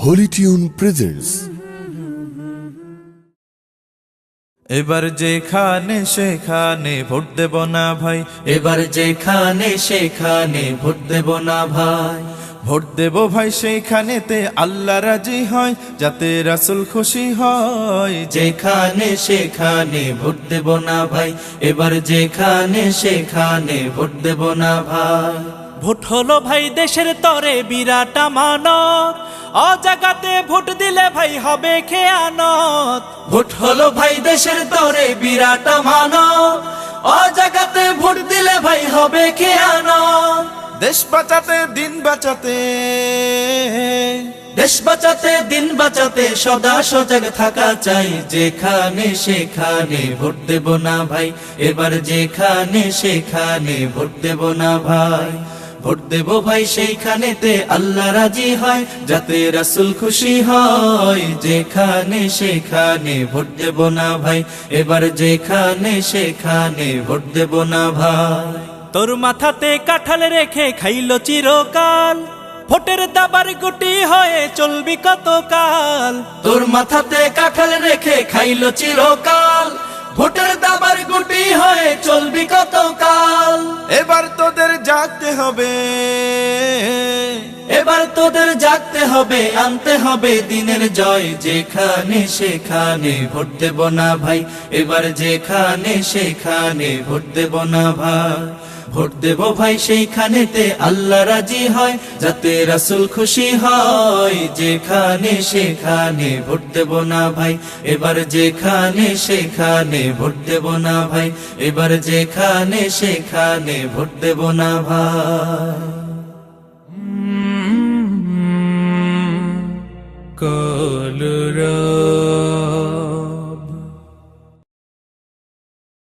Holi tune presents. এবার যেখানে সেখানে ভোট দেব না ভাই, এবার যেখানে সেখানে ভোট দেব না ভাই। ভোট দেব ভাই সেইখানেতে আল্লাহ রাজি হয়, যাতে রাসূল খুশি হয়। যেখানে সেখানে ভোট দেব না ভাই, এবার যেখানে সেখানে ভোট দেব না ভাই। ভোট হলো ভাই দেশের তরে বিরাট আমানত, অজাগাতে ভোট দিলে ভাই হবে খেয়ানত। ভোট হলো ভাই দেশের তরে বিরাট আমানত, অজাগাতে ভোট দিলে ভাই হবে খেয়ানত। দেশ বাঁচাতে দিন বাঁচাতে, দেশ বাঁচাতে দিন বাঁচাতে সদা সজাগ থাকা চাই। যেখানে সেখানে ভোট দেব না ভাই, এবার যেখানে সেখানে ভোট দেব না ভাই। ভোট দেব ভাই সেইখানেতে আল্লাহ রাজি হয়, যাতে রাসূল খুশি হয়। যেখানে সেখানে ভোট দেব না ভাই, এবার যেখানে সেখানে ভোট দেব না ভাই। তোর মাথাতে কাঁঠাল রেখে খাইলো চিরকাল, ভোটের দাবার গুটি হয়ে চলবি কতকাল। তোর মাথাতে কাঁঠাল রেখে খাইলো চিরকাল, ভোটের দাবার গুটি হয়ে চলবি কতকাল। এবার তোদের জাগতে হবে, এবার তোদের জাগতে হবে, আনতে হবে দিনের জয়। যেখানে সেখানে ভোট দেব না ভাই, এবার যেখানে সেখানে ভোট দেব না ভাই। ভোট দেব ভাই সেইখানেতে আল্লাহ রাজি হয়, যাতে রাসূল খুশি হয়। যেখানে সেখানে ভোট দেব না ভাই, এবার যেখানে সেখানে ভোট দেব না ভাই। এবার যেখানে সেখানে ভোট দেব না ভাই। কলরা